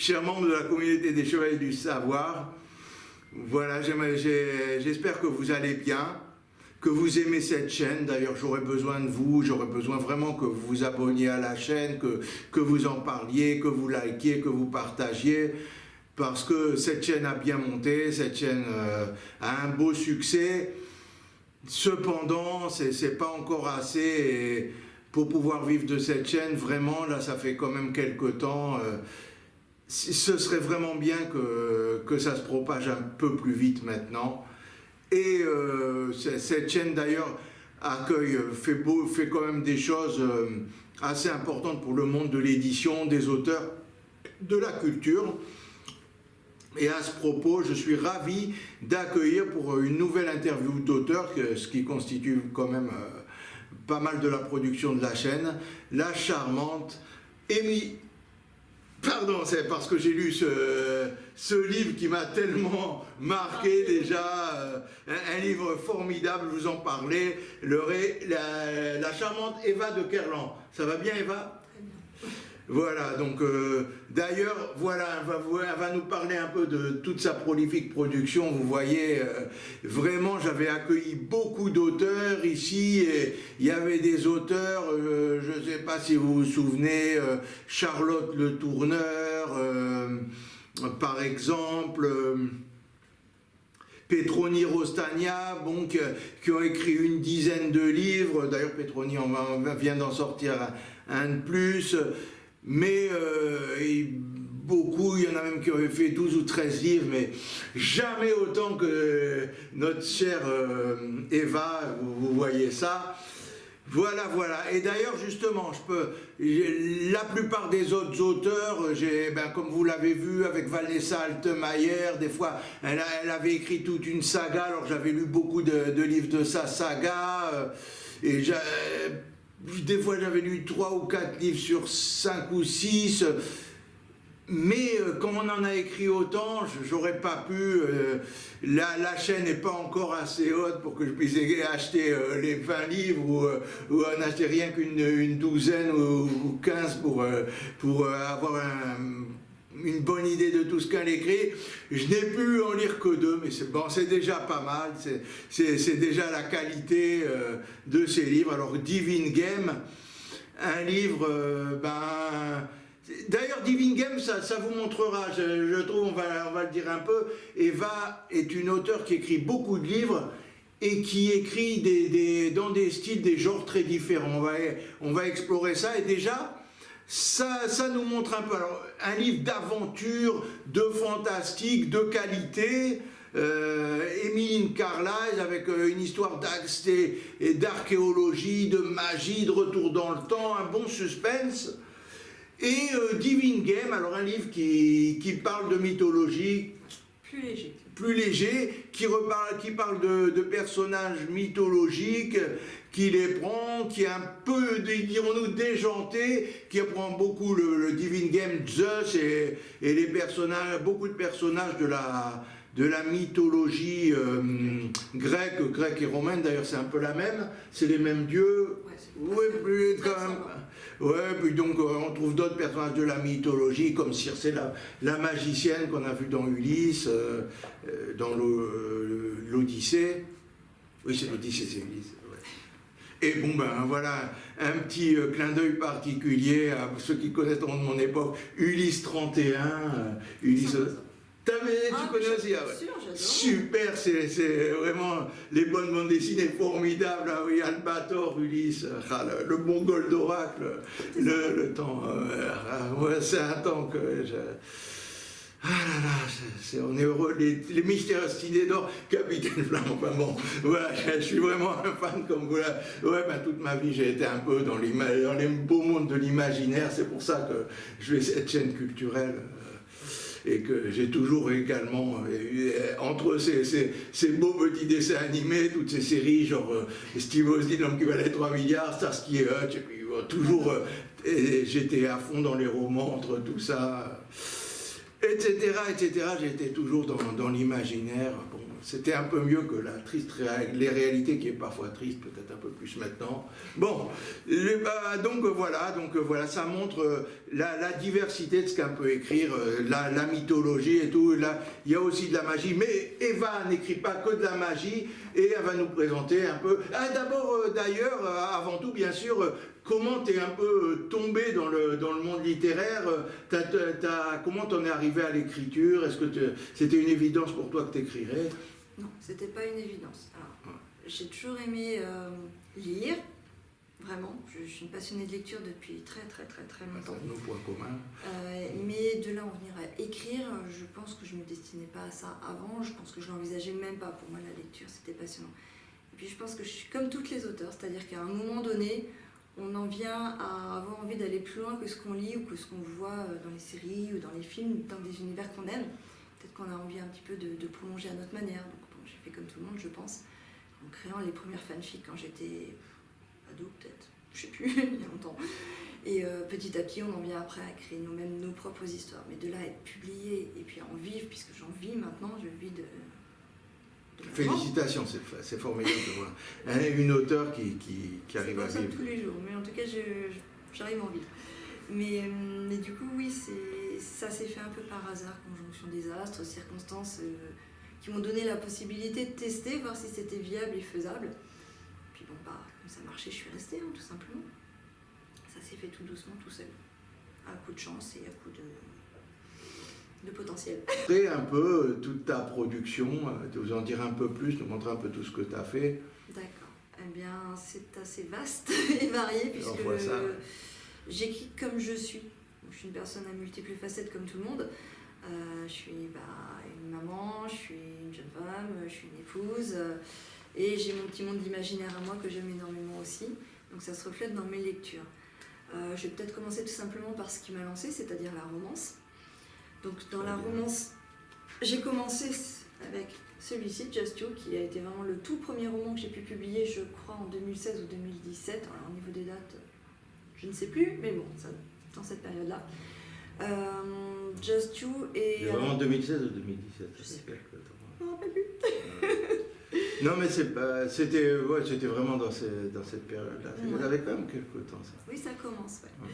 chers membres de la communauté des Chevaliers du Savoir. Voilà, j'espère que vous allez bien, que vous aimez cette chaîne. D'ailleurs, j'aurais besoin de vous, j'aurais besoin vraiment que vous vous abonniez à la chaîne, que vous en parliez, que vous likiez, que vous partagiez, parce que cette chaîne a bien monté, cette chaîne a un beau succès. Cependant, c'est pas encore assez et pour pouvoir vivre de cette chaîne. Vraiment, là, ça fait quand même quelques temps. Ce serait vraiment bien que ça se propage un peu plus vite maintenant. Et cette chaîne d'ailleurs fait quand même des choses assez importantes pour le monde de l'édition, des auteurs, de la culture. Et à ce propos, je suis ravi d'accueillir pour une nouvelle interview d'auteur, ce qui constitue quand même pas mal de la production de la chaîne, la charmante Amy. Pardon, c'est parce que j'ai lu ce livre qui m'a tellement marqué déjà, un livre formidable, je vous en parlais, la charmante Eva de Kerlan. Ça va bien, Eva ? Voilà, donc d'ailleurs, voilà, elle va nous parler un peu de toute sa prolifique production. Vous voyez, vraiment, j'avais accueilli beaucoup d'auteurs ici, et il y avait des auteurs, je ne sais pas si vous vous souvenez, Charlotte Le Tourneur, par exemple, Petroni Rostagna, bon, qui ont écrit une dizaine de livres. D'ailleurs, Petroni vient d'en sortir un de plus. Mais beaucoup, il y en a même qui ont fait 12 ou 13 livres, mais jamais autant que notre chère Eva, vous voyez ça. Voilà, voilà. Et d'ailleurs, justement, la plupart des autres auteurs, comme vous l'avez vu avec Vanessa Altmaier, des fois, elle avait écrit toute une saga, alors j'avais lu beaucoup de livres de sa saga, et des fois j'avais lu 3 ou 4 livres sur 5 ou 6, mais comme on en a écrit autant, j'aurais pas pu, la chaîne n'est pas encore assez haute pour que je puisse acheter les 20 livres ou en acheter rien qu'une douzaine ou 15 pour avoir une bonne idée de tout ce qu'elle écrit. Je n'ai pu en lire que 2, mais c'est déjà pas mal, c'est déjà la qualité de ces livres. Alors Divine Game, un livre, d'ailleurs Divine Game, ça vous montrera, je trouve, on va le dire un peu. Eva est une auteure qui écrit beaucoup de livres et qui écrit dans des styles, des genres très différents. On va explorer ça, et déjà ça nous montre un peu. Alors, un livre d'aventure, de fantastique, de qualité, Emmeline Carlisle, avec une histoire d'axe et d'archéologie, de magie, de retour dans le temps, un bon suspense. Et Divine Game, alors un livre qui parle de mythologie, plus léger, qui parle de personnages mythologiques, qui les prend, qui est un peu, dirons-nous, déjanté, qui reprend beaucoup le Divine Game, Zeus et les personnages, beaucoup de personnages de la mythologie grecque et romaine. D'ailleurs, c'est un peu la même, c'est les mêmes dieux. Ouais, quand même. Ouais, puis donc on trouve d'autres personnages de la mythologie, comme Circé, la magicienne qu'on a vue dans Ulysse, dans l'Odyssée. Oui, c'est l'Odyssée, c'est Ulysse. Ouais. Et bon, voilà, un petit clin d'œil particulier à ceux qui connaissent de mon époque, Ulysse 31, Ulysse... Tu connais aussi, ah ouais. Sûr, j'adore. Super, c'est vraiment les bonnes bandes dessinées formidables. Ah oui, Albator, Ulysse, le bon Goldorak, le temps. Ouais, c'est un temps que ah là là, on est heureux. Les mystérieuses idées d'or, Capitaine Flamme. Enfin bon, voilà, je suis vraiment un fan comme vous. Ouais, toute ma vie j'ai été un peu dans les beaux mondes de l'imaginaire. C'est pour ça que je fais cette chaîne culturelle. Et que j'ai toujours également, entre ces beaux petits dessins animés, toutes ces séries, genre Steve Ozzy, l'homme qui valait 3 milliards, Starsky et Hutch, et puis toujours, j'étais à fond dans les romans, entre tout ça, etc., etc. J'étais toujours dans l'imaginaire. Bon, c'était un peu mieux que la triste les réalités qui est parfois triste, peut-être un peu plus maintenant. Bon, donc voilà, ça montre la diversité de ce qu'un peut écrire, la mythologie et tout. Là, il y a aussi de la magie, mais Eva n'écrit pas que de la magie et elle va nous présenter un peu. Ah, d'abord, d'ailleurs, avant tout, bien sûr, comment tu es un peu tombé dans le monde littéraire, comment t'en es arrivé à l'écriture? Est-ce que c'était une évidence pour toi que tu écrirais? Non, c'était pas une évidence. Alors, j'ai toujours aimé lire, vraiment. Je suis une passionnée de lecture depuis très longtemps. C'est nos points communs. Mais de là en venir à écrire, je pense que je ne me destinais pas à ça avant. Je pense que je l'envisageais même pas. Pour moi, la lecture, c'était passionnant. Et puis je pense que je suis comme toutes les auteurs, c'est-à-dire qu'à un moment donné, on en vient à avoir envie d'aller plus loin que ce qu'on lit ou que ce qu'on voit dans les séries ou dans les films, dans des univers qu'on aime. Peut-être qu'on a envie un petit peu de prolonger à notre manière. Donc bon, j'ai fait comme tout le monde, je pense, en créant les premières fanfics quand j'étais ado, peut-être, je sais plus, il y a longtemps. Et petit à petit, on en vient après à créer nous-mêmes nos propres histoires. Mais de là à être publié et puis à en vivre, puisque j'en vis maintenant, je vis de Félicitations, c'est formidable de voir une auteure qui arrive à vivre. Tous les jours, mais en tout cas, j'arrive à en vivre. Mais du coup, oui, ça s'est fait un peu par hasard, conjonction des astres, circonstances qui m'ont donné la possibilité de tester, voir si c'était viable et faisable. Puis bon, comme ça marchait, je suis restée, tout simplement. Ça s'est fait tout doucement, tout seul, à coup de chance et à coup de potentiel. Montrer un peu toute ta production, de vous en dire un peu plus, nous montrer un peu tout ce que tu as fait. D'accord. Eh bien, c'est assez vaste et varié, puisque j'écris comme je suis. Je suis une personne à multiples facettes comme tout le monde. Je suis une maman, je suis une jeune femme, je suis une épouse, et j'ai mon petit monde d'imaginaire à moi que j'aime énormément aussi. Donc ça se reflète dans mes lectures. Je vais peut-être commencer tout simplement par ce qui m'a lancée, c'est-à-dire la romance. Donc dans la romance, j'ai commencé avec celui-ci, Just You, qui a été vraiment le tout premier roman que j'ai pu publier, je crois, en 2016 ou 2017. Alors, au niveau des dates, je ne sais plus, mais bon, ça, dans cette période-là. Just You et... C'est vraiment 2016 ou 2017? Je sais plus. Je me rappelle plus. Non, mais c'était vraiment dans cette période-là. Vous avez quand même quelques temps, ça. Oui, ça commence, ouais.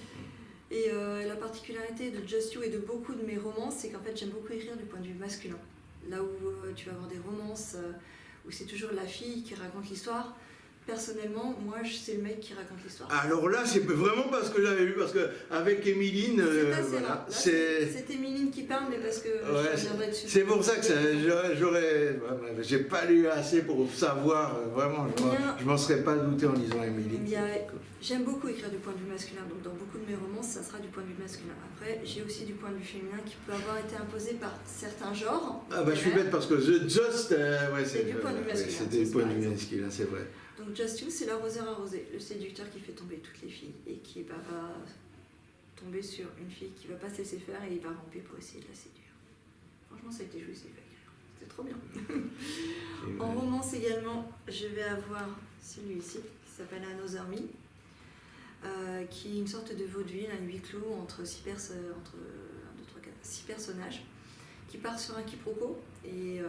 Et la particularité de Just You et de beaucoup de mes romances, c'est qu'en fait j'aime beaucoup écrire du point de vue masculin. Là où tu vas avoir des romances où c'est toujours la fille qui raconte l'histoire, personnellement, moi c'est le mec qui raconte l'histoire. Alors là, c'est vraiment parce que j'avais lu, parce qu'avec Émiline, voilà, c'est Émiline qui parle, mais parce que je reviendrai dessus. C'est pour ça que j'ai pas lu assez pour savoir, vraiment, je m'en serais pas douté en lisant Émiline. J'aime beaucoup écrire du point de vue masculin, donc dans beaucoup de mes romances, ça sera du point de vue masculin. Après, j'ai aussi du point de vue féminin qui peut avoir été imposé par certains genres. Ah bah je suis bête parce que The Just, c'est du point de vue masculin. C'était du point de vue masculin, c'est vrai. Donc Just You, c'est l'arroseur arrosé, le séducteur qui fait tomber toutes les filles et qui va tomber sur une fille qui va pas se laisser faire et il va ramper pour essayer de la séduire. Franchement, ça a été jouissif à écrire. C'était trop bien. En romance également, je vais avoir celui-ci qui s'appelle Another Me. Qui est une sorte de vaudeville, un huis clos entre 6 personnages qui part sur un quiproquo et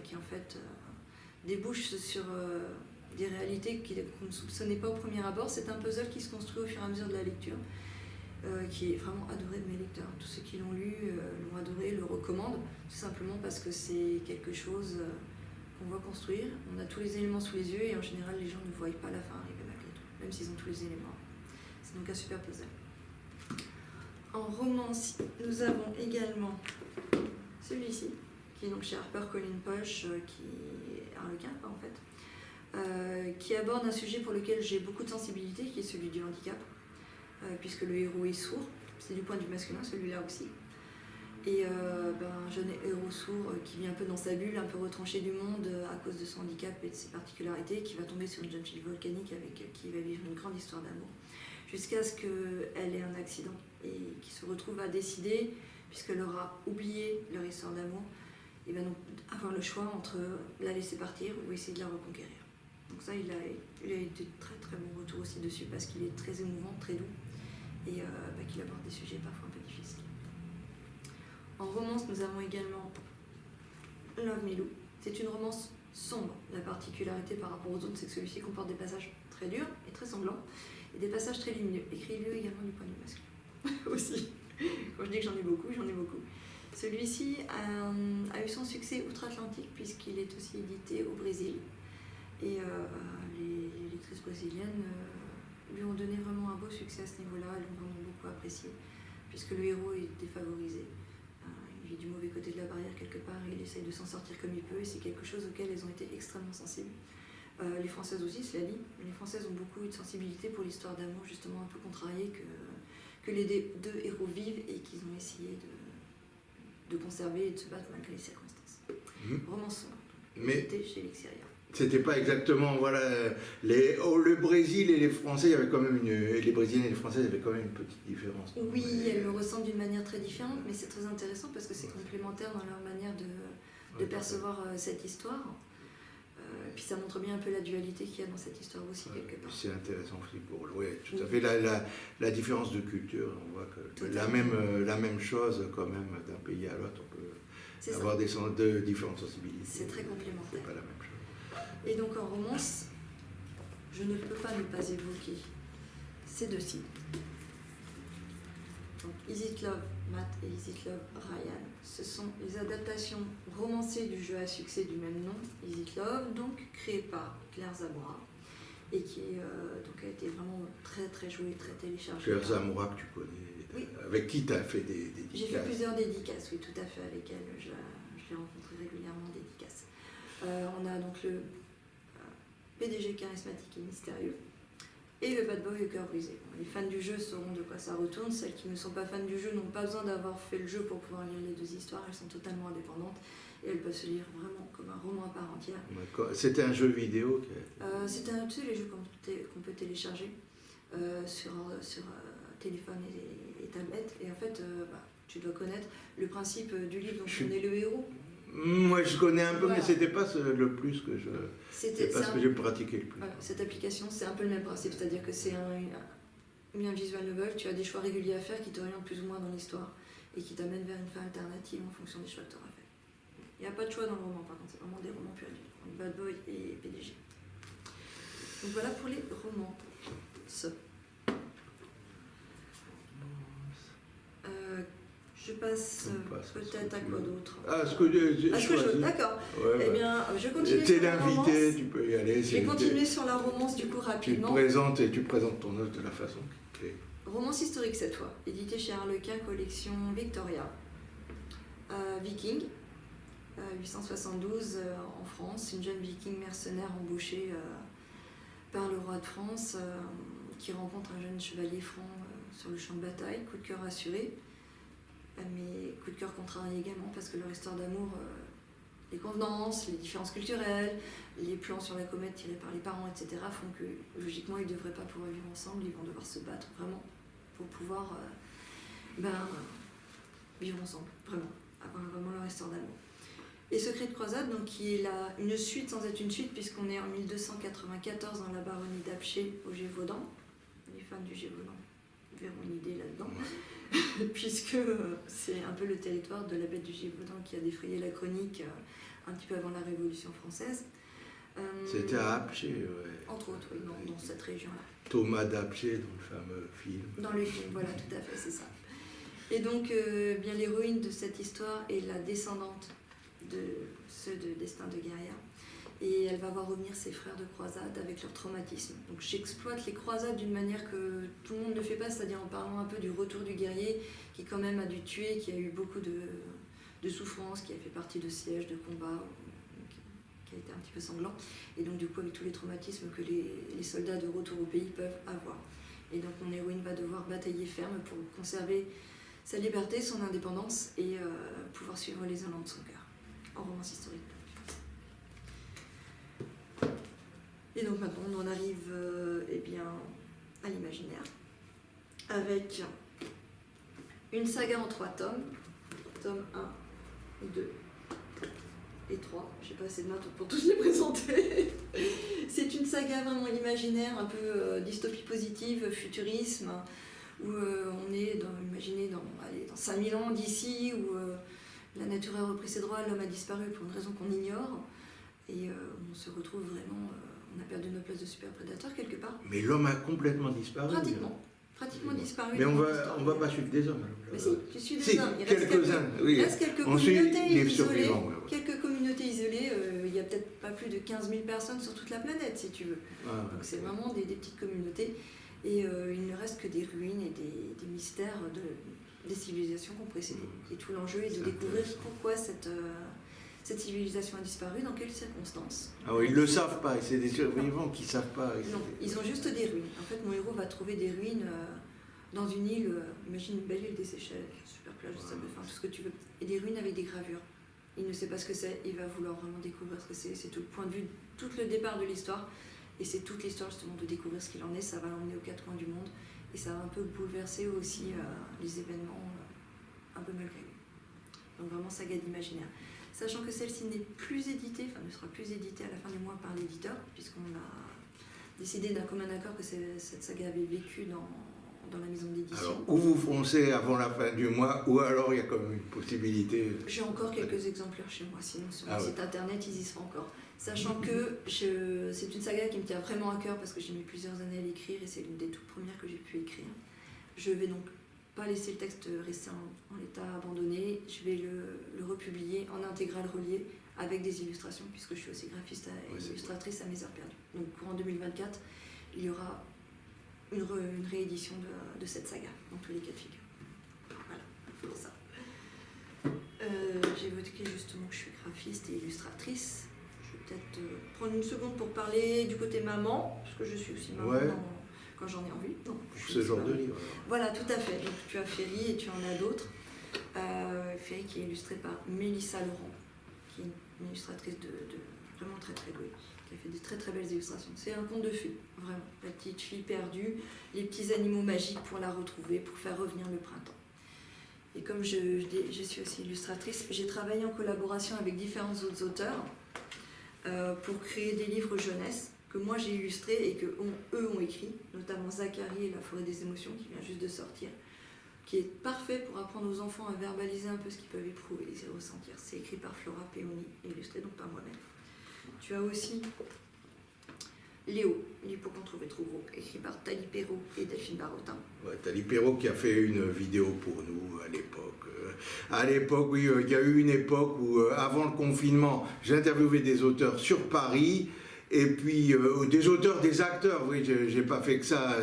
qui en fait débouche sur des réalités qu'on ne soupçonnait pas au premier abord. C'est un puzzle qui se construit au fur et à mesure de la lecture, qui est vraiment adoré de mes lecteurs. Tous ceux qui l'ont lu l'ont adoré, le recommandent, tout simplement parce que c'est quelque chose qu'on va construire. On a tous les éléments sous les yeux et en général les gens ne voient pas la fin arriver malgré tout, même s'ils ont tous les éléments. C'est donc un super puzzle. En romance, nous avons également celui-ci, qui est donc chez HarperCollins Poche, qui est un requin en fait, qui aborde un sujet pour lequel j'ai beaucoup de sensibilité, qui est celui du handicap, puisque le héros est sourd. C'est du point de vue masculin, celui-là aussi. Et un jeune héros sourd qui vit un peu dans sa bulle, un peu retranché du monde à cause de son handicap et de ses particularités, qui va tomber sur une jeune fille volcanique avec qui il va vivre une grande histoire d'amour. Jusqu'à ce qu'elle ait un accident et qu'il se retrouve à décider, puisqu'elle aura oublié leur histoire d'amour, il va donc avoir le choix entre la laisser partir ou essayer de la reconquérir. Donc ça, il a eu de très très bons retours aussi dessus, parce qu'il est très émouvant, très doux, et qu'il aborde des sujets parfois un peu difficiles. En romance, nous avons également Love Me Lou, C'est une romance sombre. La particularité par rapport aux autres, c'est que celui-ci comporte des passages très durs et très sanglants, et des passages très lumineux. Écrivez-le également du point de vue masculin. Aussi. Quand je dis que j'en ai beaucoup, j'en ai beaucoup. Celui-ci a eu son succès outre-Atlantique, puisqu'il est aussi édité au Brésil. Et les lectrices brésiliennes lui ont donné vraiment un beau succès à ce niveau-là. Elles l'ont vraiment beaucoup apprécié, puisque le héros est défavorisé. Il vit du mauvais côté de la barrière quelque part et il essaye de s'en sortir comme il peut, et c'est quelque chose auquel elles ont été extrêmement sensibles. Les Françaises aussi, cela dit, mais les Françaises ont beaucoup eu de sensibilité pour l'histoire d'amour, justement un peu contrariée que les deux héros vivent, et qu'ils ont essayé de conserver et de se battre malgré les circonstances. Roman sombre, édité chez Lexeria. C'était pas exactement, voilà, le Brésil et les Français, il y avait quand même les Brésiliens et les Français, il y avait quand même une petite différence. Oui, elles le ressentent d'une manière très différente, mais c'est très intéressant parce que c'est complémentaire dans leur manière de percevoir cette histoire. Puis ça montre bien un peu la dualité qu'il y a dans cette histoire aussi, quelque part. C'est intéressant aussi pour jouer. Tout à fait, la différence de culture, on voit que la même chose quand même d'un pays à l'autre, on peut avoir de différentes sensibilités. C'est très complémentaire. C'est pas la même chose. Et donc en romance, je ne peux pas ne pas évoquer ces deux-ci. Donc Is It Love, Matt et Is It Love, Ryan. Ce sont les adaptations romancées du jeu à succès du même nom, Is It Love, donc créé par Claire Zamoura, et qui donc a été vraiment très très joué, très téléchargé. Claire Zamoura que tu connais, oui. Avec qui tu as fait des dédicaces? J'ai fait plusieurs dédicaces, oui, tout à fait, avec elle. Je l'ai rencontrée régulièrement en dédicace. On a donc le PDG charismatique et mystérieux, et le bad boy au cœur brisé. Les fans du jeu sauront de quoi ça retourne. Celles qui ne sont pas fans du jeu n'ont pas besoin d'avoir fait le jeu pour pouvoir lire les deux histoires. Elles sont totalement indépendantes et elles peuvent se lire vraiment comme un roman à part entière. C'était un jeu vidéo c'était un tu sais, les jeux qu'on peut télécharger sur téléphone et tablette. Et en fait, tu dois connaître le principe du livre dont on est le héros. Moi je connais un peu, voilà. Mais c'était pas le plus que je. C'est pas ce que j'ai pratiqué le plus. Voilà, cette application, c'est un peu le même principe, c'est-à-dire que c'est un visual novel, tu as des choix réguliers à faire qui t'orientent plus ou moins dans l'histoire et qui t'amènent vers une fin alternative en fonction des choix que tu auras fait. Il n'y a pas de choix dans le roman, par contre, c'est vraiment des romans purs et durs. Bad Boy et PDG. Donc voilà pour les romans. Je passe peut-être à quoi d'autre. D'accord. Ouais, eh bien, je continue sur la romance. T'es l'invité, tu peux y aller. Je vais continuer sur la romance du coup rapidement. Tu présentes ton œuvre de la façon qui est. Romance historique cette fois, édité chez Harlequin, collection Victoria. Viking, 872 en France, une jeune viking mercenaire embauchée par le roi de France qui rencontre un jeune chevalier franc sur le champ de bataille, coup de cœur assuré. Mais coup de cœur contrarié également parce que leur histoire d'amour, les convenances, les différences culturelles, les plans sur la comète tirés par les parents, etc. font que logiquement ils ne devraient pas pouvoir vivre ensemble, ils vont devoir se battre vraiment pour pouvoir vivre ensemble, vraiment, avoir vraiment leur histoire d'amour. Et Secret de croisade, donc, qui est une suite sans être une suite puisqu'on est en 1294 dans la baronnie d'Apcher au Gévaudan. Les fans du Gévaudan verront une idée là-dedans. Puisque c'est un peu le territoire de la bête du Gévaudan qui a défrayé la chronique un petit peu avant la Révolution française. C'était à Apcher, ouais. Entre autres, oui, dans cette région-là. Thomas d'Apcher, dans le fameux film. Dans le film, voilà, tout à fait, c'est ça. Et donc, bien l'héroïne de cette histoire est la descendante de ceux de Destin de guerrière. Et elle va voir revenir ses frères de croisade avec leur traumatisme. Donc j'exploite les croisades d'une manière que tout le monde ne fait pas, c'est-à-dire en parlant un peu du retour du guerrier qui quand même a dû tuer, qui a eu beaucoup de souffrances, qui a fait partie de sièges, de combats, qui a été un petit peu sanglant. Et donc du coup avec tous les traumatismes que les soldats de retour au pays peuvent avoir. Et donc mon héroïne va devoir batailler ferme pour conserver sa liberté, son indépendance et pouvoir suivre les élans de son cœur, en romance historique. Et donc maintenant on en arrive à l'imaginaire, avec une saga en 3 tomes, tome 1, 2 et 3, j'ai pas assez de notes pour tous les présenter. C'est une saga vraiment imaginaire, un peu dystopie positive, futurisme, où on est imaginez dans 5000 ans d'ici, où la nature a repris ses droits, l'homme a disparu pour une raison qu'on ignore. Et on se retrouve vraiment, on a perdu notre place de super prédateur quelque part. Mais l'homme a complètement disparu. Pratiquement disparu. Mais on va pas suivre des hommes. Mais si, tu suis des hommes. Il reste quelques communautés isolées. Il y a peut-être pas plus de 15 000 personnes sur toute la planète, si tu veux. Donc c'est vraiment des petites communautés. Et il ne reste que des ruines et des mystères des civilisations qui ont précédé. Et tout l'enjeu est de découvrir pourquoi cette civilisation a disparu, dans quelles circonstances. Ah oui, ils ne le savent pas, c'est des survivants qui ne savent pas. Non, ils ont juste des ruines. En fait, mon héros va trouver des ruines dans une île, imagine une belle île des Seychelles, super plage de sable fin, tout ce que tu veux, et des ruines avec des gravures. Il ne sait pas ce que c'est, il va vouloir vraiment découvrir ce que c'est tout le point de vue, tout le départ de l'histoire, et c'est toute l'histoire justement de découvrir ce qu'il en est, ça va l'emmener aux quatre coins du monde, et ça va un peu bouleverser aussi les événements un peu malgré lui. Donc vraiment saga d'imaginaire. Sachant que celle-ci n'est plus éditée, enfin ne sera plus éditée à la fin du mois par l'éditeur, puisqu'on a décidé d'un commun accord que cette saga avait vécu dans la maison d'édition. Alors, ou vous foncez avant la fin du mois, ou alors il y a quand même une possibilité. J'ai encore quelques exemplaires chez moi, sinon sur le site internet ils y seront encore. Sachant que c'est une saga qui me tient vraiment à cœur parce que j'ai mis plusieurs années à l'écrire et c'est l'une des toutes premières que j'ai pu écrire. Je vais donc pas laisser le texte rester en l'état abandonné, je vais le republier en intégrale relié avec des illustrations puisque je suis aussi graphiste et illustratrice à mes heures perdues. Donc courant 2024, il y aura une réédition de cette saga dans tous les cas de figure. Voilà, pour ça. J'ai évoqué justement que je suis graphiste et illustratrice. Je vais peut-être prendre une seconde pour parler du côté maman, parce que je suis aussi maman quand j'en ai envie. Donc, ce genre de livre. Voilà, tout à fait. Donc, tu as Ferry et tu en as d'autres. Ferry qui est illustrée par Mélissa Laurent, qui est une illustratrice de vraiment très très douée, qui a fait des très très belles illustrations. C'est un conte de fées, vraiment. La petite fille perdue, les petits animaux magiques pour la retrouver, pour faire revenir le printemps. Et comme je suis aussi illustratrice, j'ai travaillé en collaboration avec différents autres auteurs pour créer des livres jeunesse que moi j'ai illustrés et qu'eux ont écrit, notamment Zacharie et La forêt des émotions qui vient juste de sortir, qui est parfait pour apprendre aux enfants à verbaliser un peu ce qu'ils peuvent éprouver et ressentir. C'est écrit par Flora Peoni, illustré donc par moi-même. Tu as aussi Léo, l'hippocampe trop gros, écrit par Tali Perrault et Delphine Barotin. Ouais, Tali Perrault qui a fait une vidéo pour nous à l'époque. À l'époque, oui, il y a eu une époque où, avant le confinement, j'interviewais des auteurs sur Paris. Et puis des auteurs, des acteurs, oui, j'ai pas fait que ça,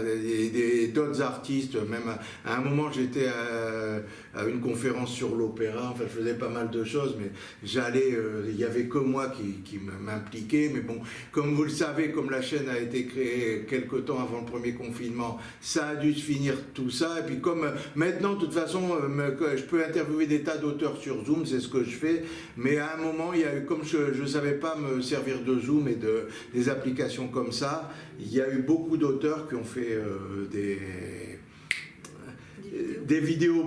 d'autres artistes, même à un moment j'étais à une conférence sur l'opéra, enfin je faisais pas mal de choses, mais j'allais, il y avait que moi qui m'impliquais, mais bon, comme vous le savez, comme la chaîne a été créée quelque temps avant le premier confinement, ça a dû se finir tout ça, et puis comme maintenant, de toute façon, je peux interviewer des tas d'auteurs sur Zoom, c'est ce que je fais, mais à un moment, il y a eu, comme je savais pas me servir de Zoom et des applications comme ça, il y a eu beaucoup d'auteurs qui ont fait des vidéos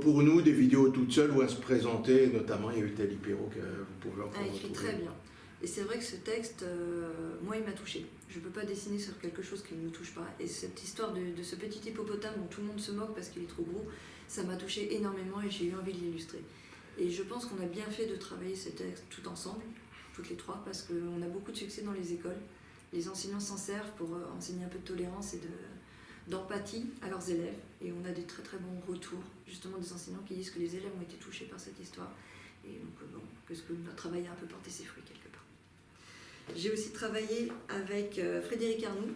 pour nous, des vidéos toutes seules où elles se présentaient, notamment il y a eu Tali Perrault que vous pouvez encore écrit très bien. Et c'est vrai que ce texte, moi il m'a touchée. Je ne peux pas dessiner sur quelque chose qui ne me touche pas. Et cette histoire de ce petit hippopotame dont tout le monde se moque parce qu'il est trop gros, ça m'a touchée énormément et j'ai eu envie de l'illustrer. Et je pense qu'on a bien fait de travailler ces textes tout ensemble, toutes les trois, parce qu'on a beaucoup de succès dans les écoles. Les enseignants s'en servent pour enseigner un peu de tolérance et d'empathie à leurs élèves. Et on a des très très bons retours, justement des enseignants qui disent que les élèves ont été touchés par cette histoire. Et donc, que notre travail a un peu porté ses fruits quelque part. J'ai aussi travaillé avec Frédéric Arnoux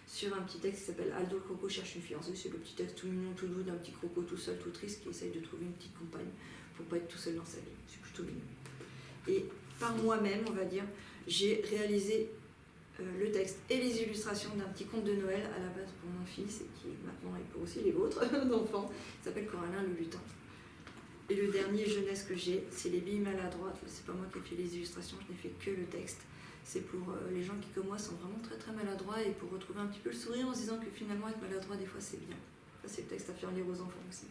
sur un petit texte qui s'appelle Aldo le croco cherche une fiancée. C'est le petit texte tout mignon, tout doux d'un petit croco tout seul, tout triste qui essaye de trouver une petite compagne pour pas être tout seul dans sa vie. C'est plutôt mignon. Et par moi-même, on va dire, j'ai réalisé le texte et les illustrations d'un petit conte de Noël à la base pour mon fils et qui maintenant est pour aussi les vôtres d'enfants. Il s'appelle Coralin le lutin. Et le dernier jeunesse que j'ai, c'est Les billes maladroites. C'est pas moi qui ai fait les illustrations, je n'ai fait que le texte. C'est pour les gens qui, comme moi, sont vraiment très très maladroits et pour retrouver un petit peu le sourire en se disant que finalement être maladroit des fois c'est bien. Ça c'est le texte à faire lire aux enfants aussi.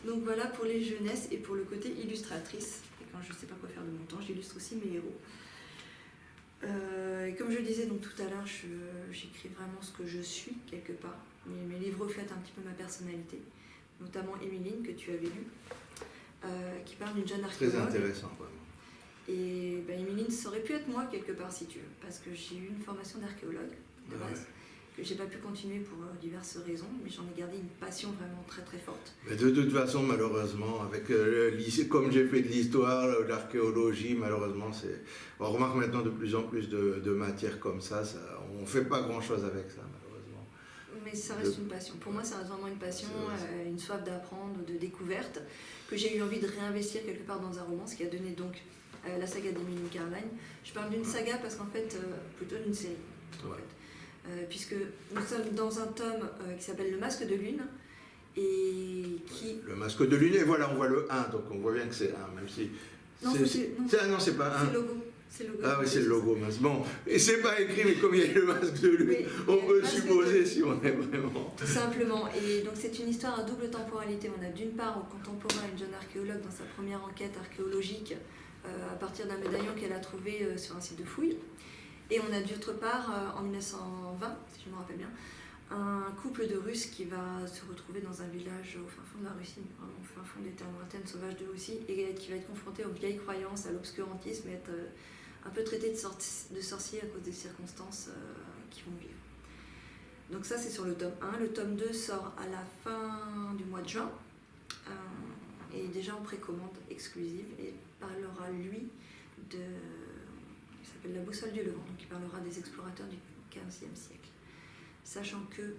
Donc voilà pour les jeunesses et pour le côté illustratrice. Et quand je ne sais pas quoi faire de mon temps, j'illustre aussi mes héros. Et comme je le disais donc tout à l'heure, j'écris vraiment ce que je suis quelque part. Mes livres reflètent un petit peu ma personnalité, notamment Émiline que tu avais lu, qui parle d'une jeune archéologue. Très intéressant, vraiment. Et Émiline, ça aurait pu être moi quelque part si tu veux, parce que j'ai eu une formation d'archéologue de base, que j'ai pas pu continuer pour diverses raisons, mais j'en ai gardé une passion vraiment très très forte. Mais de toute façon, malheureusement, avec le lycée, comme j'ai fait de l'histoire, de l'archéologie, malheureusement, on remarque maintenant de plus en plus de matières comme ça, on ne fait pas grand-chose avec ça, malheureusement. Mais ça reste une passion. Pour moi, ça reste vraiment une passion, une soif d'apprendre, de découverte, que j'ai eu envie de réinvestir quelque part dans un roman, ce qui a donné donc la saga d'Émilie Carlagne. Je parle d'une saga parce qu'en fait, plutôt d'une série. En fait. Puisque nous sommes dans un tome qui s'appelle Le Masque de Lune, et qui... Le Masque de Lune, et voilà, on voit le 1, donc on voit bien que c'est 1, même si... Non, c'est pas 1. C'est le logo. C'est le logo. Ah oui, c'est le logo, mince. Bon, et c'est pas écrit, mais comme il y a le Masque de Lune, oui, on peut supposer si on est vraiment... Tout simplement. Et donc c'est une histoire à double temporalité. On a d'une part au contemporain une jeune archéologue dans sa première enquête archéologique à partir d'un médaillon qu'elle a trouvé sur un site de fouille. Et on a d'autre part, en 1920, si je me rappelle bien, un couple de Russes qui va se retrouver dans un village au fin fond de la Russie, vraiment au fin fond des terres lointaines sauvages de Russie, et qui va être confronté aux vieilles croyances, à l'obscurantisme, et être un peu traité de sorcier à cause des circonstances qu'ils vont vivre. Donc ça c'est sur le tome 1. Le tome 2 sort à la fin du mois de juin, et déjà en précommande exclusive, et parlera lui de... il s'appelle La Boussole du Levant, donc il parlera des explorateurs du XVe siècle. Sachant que,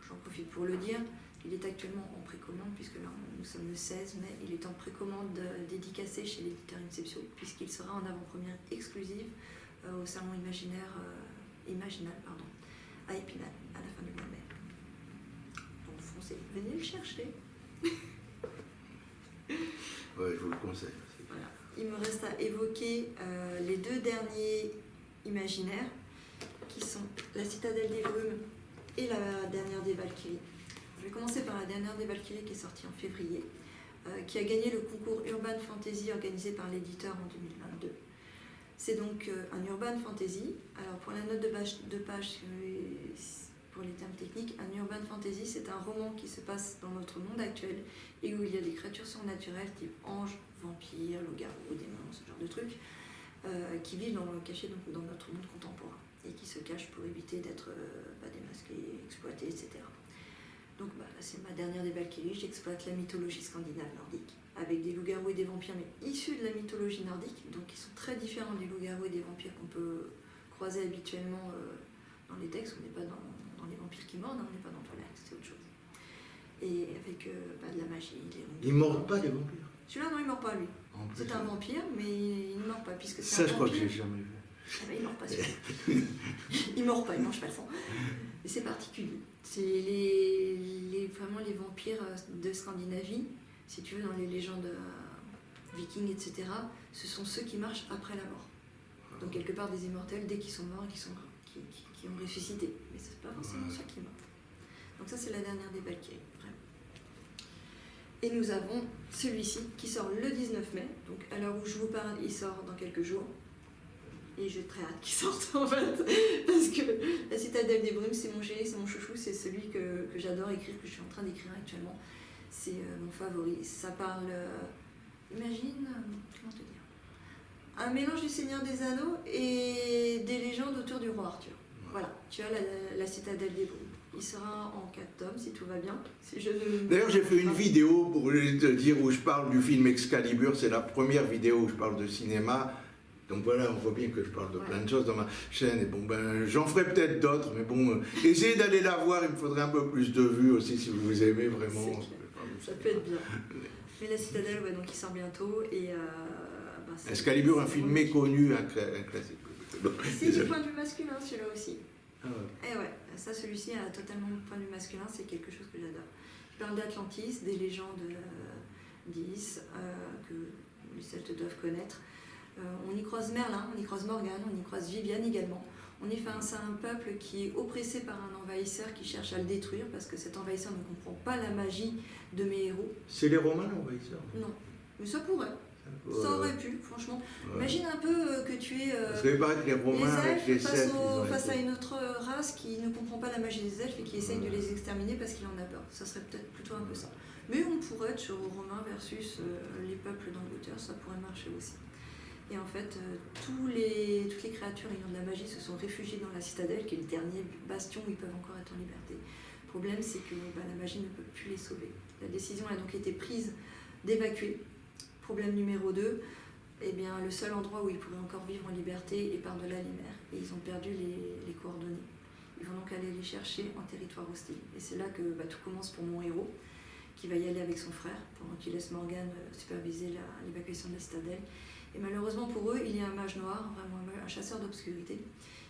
j'en profite pour le dire, il est actuellement en précommande, puisque là nous sommes le 16 mai, il est en précommande dédicacé chez l'éditeur Inceptio, puisqu'il sera en avant-première exclusive au salon Imaginal à Épinal, à la fin du mois de mai. Donc foncez, venez le chercher. Ouais, je vous le conseille. Voilà. Il me reste à évoquer les deux derniers imaginaires, qui sont La Citadelle des Brumes et La Dernière des Valkyries. Je vais commencer par La Dernière des Valkyries qui est sortie en février, qui a gagné le concours Urban Fantasy organisé par l'éditeur en 2022. C'est donc un Urban Fantasy. Alors pour la note de page pour les termes techniques, un Urban Fantasy c'est un roman qui se passe dans notre monde actuel et où il y a des créatures surnaturelles type anges, vampires, loups-garous, démons, ce genre de trucs, qui vivent cachés dans notre monde contemporain et qui se cachent pour éviter d'être démasqués, exploités, etc. Donc là, c'est ma dernière des Valkyries, j'exploite la mythologie scandinave nordique, avec des loups-garous et des vampires, mais issus de la mythologie nordique, donc qui sont très différents des loups-garous et des vampires qu'on peut croiser habituellement dans les textes. On n'est pas dans les vampires qui mordent, on n'est pas dans Twilight, c'est autre chose. Et avec de la magie. Ils ne mordent pas les vampires? Celui-là, non, il ne mord pas, lui. C'est un vampire, mais il ne mord pas, puisque c'est ça, un je vampire. crois que j'ai jamais vu. Ah ben, il ne mord pas celui-là. Il ne mord pas, il ne mange pas le sang. Mais c'est particulier. C'est vraiment les vampires de Scandinavie, si tu veux, dans les légendes vikings, etc. Ce sont ceux qui marchent après la mort. Donc quelque part des immortels dès qu'ils sont morts et qui ont ressuscité. Mais ce n'est pas forcément ceux qui meurent. Donc ça c'est La Dernière des Valkyries, vraiment. Et nous avons celui-ci qui sort le 19 mai. Donc à l'heure où je vous parle, il sort dans quelques jours. Et j'ai très hâte qu'il sorte en fait, parce que La Citadelle des Brumes, c'est mon chéri, c'est mon chouchou, c'est celui que j'adore écrire, que je suis en train d'écrire actuellement. C'est mon favori. Ça parle, imagine, comment te dire, un mélange du Seigneur des Anneaux et des légendes autour du roi Arthur. Voilà, tu as la Citadelle des Brumes. Il sera en 4 tomes, si tout va bien. Si D'ailleurs, j'ai fait une vidéo pour te dire où je parle du film Excalibur. C'est la première vidéo où je parle de cinéma. Donc voilà, on voit bien que je parle de plein de choses dans ma chaîne. Et bon, j'en ferai peut-être d'autres, mais bon, essayez d'aller la voir. Il me faudrait un peu plus de vues aussi si vous aimez vraiment. Ça peut être bien. Mais La Citadelle, ouais, donc il sort bientôt. Et, Excalibur, un film méconnu, un classique. C'est du point de vue masculin, celui-là aussi. Ah ouais. Et ouais, ça, celui-ci a totalement le point de vue masculin, c'est quelque chose que j'adore. Je parle d'Atlantis, des légendes d'Is, que les Celtes doivent connaître. On y croise Merlin, on y croise Morgane, on y croise Viviane également. On y fait un peuple qui est oppressé par un envahisseur qui cherche à le détruire parce que cet envahisseur ne comprend pas la magie de mes héros. C'est les Romains l'envahisseur? Non, mais ça pourrait. Ça aurait pu, franchement. Ouais. Imagine un peu que tu es parce que paraît que les Romains avec les Celtes, face à une autre race qui ne comprend pas la magie des elfes et qui essaye de les exterminer parce qu'il en a peur. Ça serait peut-être plutôt un peu ça. Mais on pourrait être sur Romains versus les peuples d'Angleterre, ça pourrait marcher aussi. Et en fait, toutes les créatures ayant de la magie se sont réfugiées dans la citadelle, qui est le dernier bastion où ils peuvent encore être en liberté. Le problème, c'est que la magie ne peut plus les sauver. La décision a donc été prise d'évacuer. Problème numéro 2, eh bien, le seul endroit où ils pourraient encore vivre en liberté est par-delà les mers. Et ils ont perdu les coordonnées. Ils vont donc aller les chercher en territoire hostile. Et c'est là que tout commence pour mon héros, qui va y aller avec son frère, pendant qu'il laisse Morgane superviser l'évacuation de la citadelle. Et malheureusement pour eux, il y a un mage noir, vraiment un chasseur d'obscurité,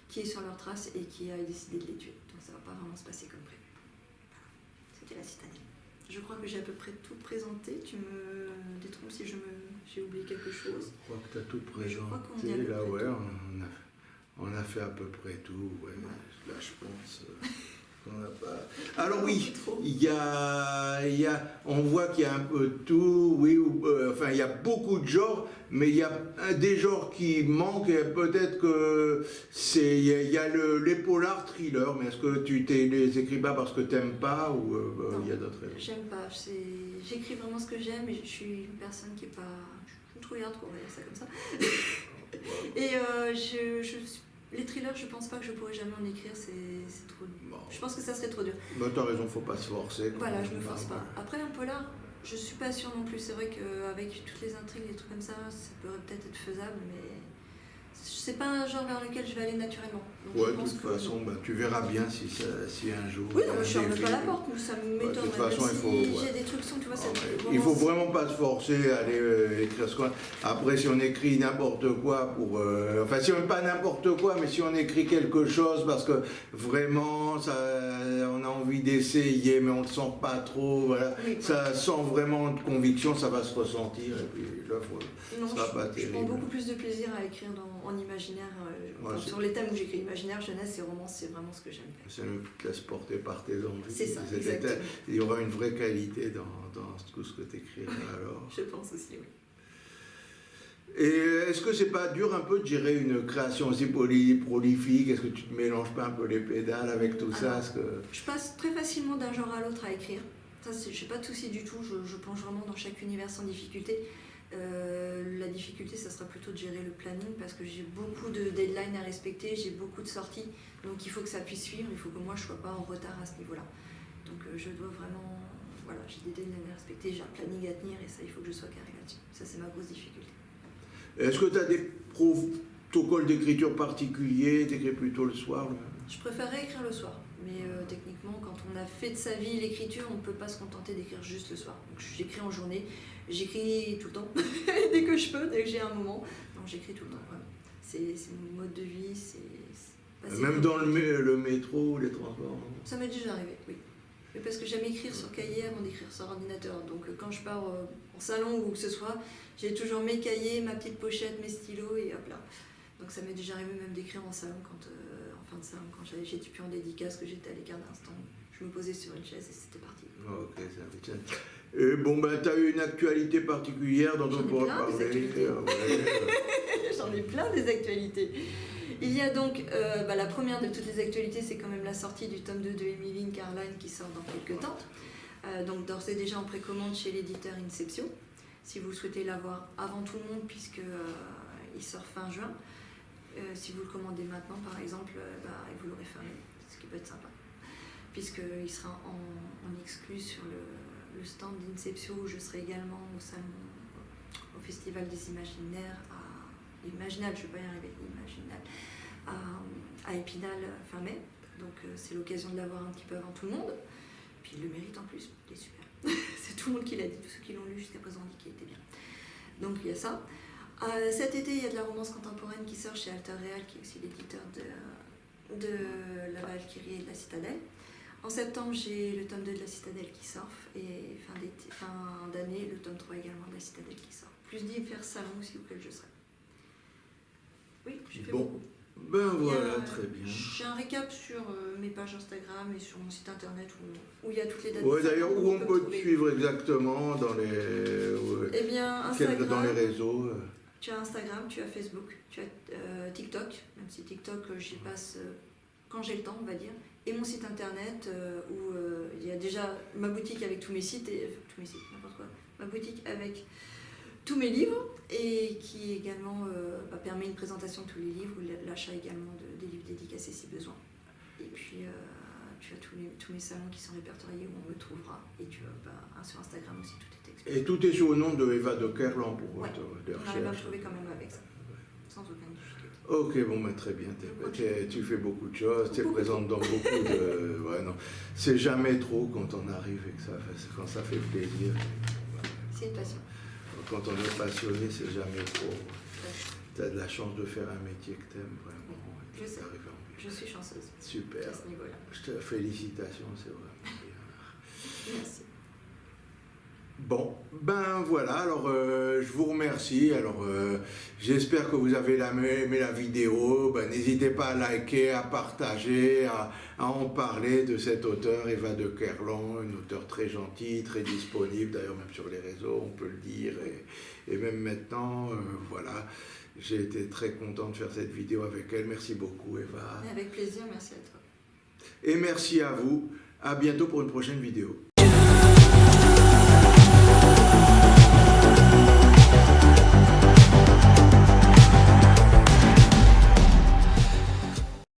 qui est sur leur trace et qui a décidé de les tuer. Donc ça ne va pas vraiment se passer comme prévu. Voilà. C'était la citadelle. Je crois que j'ai à peu près tout présenté. Tu me détrompes si j'ai oublié quelque chose. Je crois que tu as tout Je crois qu'on y a à présenté. peu Là, près ouais, tout. on a fait à peu près tout. Ouais. Ouais. Là, je pense qu'on n'a pas. Alors, oui, Trop. on voit qu'il y a un peu de tout. Oui, enfin, il y a beaucoup de genres, mais il y a des genres qui manquent. Et peut-être que il y a les polars thrillers, mais est-ce que tu les écris pas parce que tu n'aimes pas ou il y a d'autres raisons? J'aime pas. J'écris vraiment ce que j'aime et je suis une personne qui est pas. Je suis trouillarde, on va dire ça comme ça. Et les thrillers, je pense pas que je pourrais jamais en écrire, c'est trop. Bon. Je pense que ça serait trop dur. Bah, t'as raison, faut pas se forcer. Voilà, je me force pas. Après, un polar, je suis pas sûre non plus. C'est vrai qu'avec toutes les intrigues, les trucs comme ça pourrait peut-être être faisable, mais c'est pas un genre vers lequel je vais aller naturellement. Donc Ouais, je de pense toute que façon, tu verras bien si un jour. oui, non, je un ferme défi. pas la porte, mais ça m'étonne. de toute façon, il faut. Si j'ai des trucs qui sont, tu vois, Il faut vraiment pas se forcer à aller écrire ce qu'on. Après, si on écrit n'importe quoi enfin, si on pas n'importe quoi, mais si on écrit quelque chose parce que vraiment, on a envie d'essayer, mais on ne le sent pas trop, voilà. Oui, Ça sent vraiment de conviction, ça va se ressentir, et puis là, non, ça va pas je terrible. prends beaucoup plus de plaisir à écrire en imaginaire. Sur les thèmes où j'écris imaginaire, jeunesse et romance, c'est vraiment ce que j'aime faire. C'est le te laisse porter par tes envies. C'est ça, exactement. Il y aura une vraie qualité dans tout ce que tu écriras alors. Je pense aussi, oui. Et est-ce que c'est pas dur un peu de gérer une création aussi prolifique? Est-ce que tu te mélanges pas un peu les pédales avec tout ça? Je passe très facilement d'un genre à l'autre à écrire. Ça, je n'ai pas de souci du tout. Je plonge vraiment dans chaque univers sans difficulté. La difficulté, ça sera plutôt de gérer le planning parce que j'ai beaucoup de deadlines à respecter, j'ai beaucoup de sorties, donc il faut que ça puisse suivre, il faut que moi je ne sois pas en retard à ce niveau-là. Donc je dois vraiment, voilà, j'ai des deadlines à respecter, j'ai un planning à tenir et ça, il faut que je sois carré là-dessus. Ça, c'est ma grosse difficulté. Est-ce que tu as des protocoles d'écriture particuliers? Tu écris plutôt le soir? Je préférerais écrire le soir, mais techniquement, quand on a fait de sa vie l'écriture, on ne peut pas se contenter d'écrire juste le soir. Donc j'écris en journée. J'écris tout le temps, dès que je peux, dès que j'ai un moment. Non, j'écris tout le temps, vraiment. C'est mon mode de vie, Même dans le métro ou les transports? Ça m'est déjà arrivé, oui. Mais parce que j'aime écrire sur cahier avant d'écrire sur ordinateur. Donc quand je pars en salon ou où que ce soit, j'ai toujours mes cahiers, ma petite pochette, mes stylos et hop là. Donc ça m'est déjà arrivé même d'écrire en salon, en fin de salon, quand j'étais plus en dédicace, que j'étais à l'écart d'un stand. Je me posais sur une chaise et c'était parti. Ok, ça fait tu as eu une actualité particulière dont on pourra parler? J'en ai plein des actualités. Il y a donc, la première de toutes les actualités, c'est quand même la sortie du tome 2 de Emmeline Caroline qui sort dans quelques temps. Donc d'ores et déjà en précommande chez l'éditeur Inception, si vous souhaitez l'avoir avant tout le monde, puisqu'il sort fin juin. Si vous le commandez maintenant, par exemple, vous l'aurez fermé, ce qui peut être sympa, puisqu'il sera en exclu sur le stand d'Inception, où je serai également au Festival des Imaginaires, Imaginal, je ne vais pas y arriver, Imaginal, à Épinal fin mai. Donc c'est l'occasion de l'avoir un petit peu avant tout le monde. Puis il le mérite en plus, il est super. C'est tout le monde qui l'a dit, tous ceux qui l'ont lu jusqu'à présent ont dit qu'il était bien. Donc il y a ça. Cet été, il y a de la romance contemporaine qui sort chez Alter Real, qui est aussi l'éditeur de La Valkyrie et de la Citadelle. En septembre, j'ai le tome 2 de la Citadelle qui sort, et fin d'année, le tome 3 également de la Citadelle qui sort. Plus divers salons aussi auxquels je serai. Oui, j'ai fait beaucoup. Ben voilà, très bien. J'ai un récap sur mes pages Instagram et sur mon site internet où il y a toutes les dates. Oui, d'ailleurs, où on peut te suivre exactement dans les, eh bien, Instagram, dans les réseaux. Tu as Instagram, tu as Facebook, tu as TikTok, même si TikTok, j'y passe quand j'ai le temps, on va dire. Et mon site internet où il y a déjà ma boutique avec tous mes sites, n'importe quoi. Ma boutique avec tous mes livres et qui également permet une présentation de tous les livres, ou l'achat également des livres dédicacés si besoin. Et puis tu as tous mes salons qui sont répertoriés où on me trouvera. Et tu as sur Instagram aussi, tout est expliqué. Et tout est sous le nom de Eva de Kerlan pour Ouais. votre On arrive à me recherche. trouver quand même avec ça, sans aucune difficulté. Ok, bon, bah, très bien. Tu fais beaucoup de choses, tu es présente dans beaucoup de... Ouais, non. C'est jamais trop quand on arrive et que quand ça fait plaisir. C'est une passion. Quand on est passionné, c'est jamais trop. Tu as de la chance de faire un métier que tu aimes vraiment. Je sais. Je suis chanceuse. Super. À ce niveau-là. Félicitations, c'est vraiment bien. Merci. Bon, ben voilà, alors je vous remercie. Alors j'espère que vous avez aimé la vidéo. Ben, n'hésitez pas à liker, à partager, à en parler de cet auteur, Eva de Kerlan, une auteure très gentille, très disponible, d'ailleurs même sur les réseaux, on peut le dire. Et même maintenant, voilà, j'ai été très content de faire cette vidéo avec elle. Merci beaucoup, Eva. Avec plaisir, merci à toi. Et merci à vous. À bientôt pour une prochaine vidéo.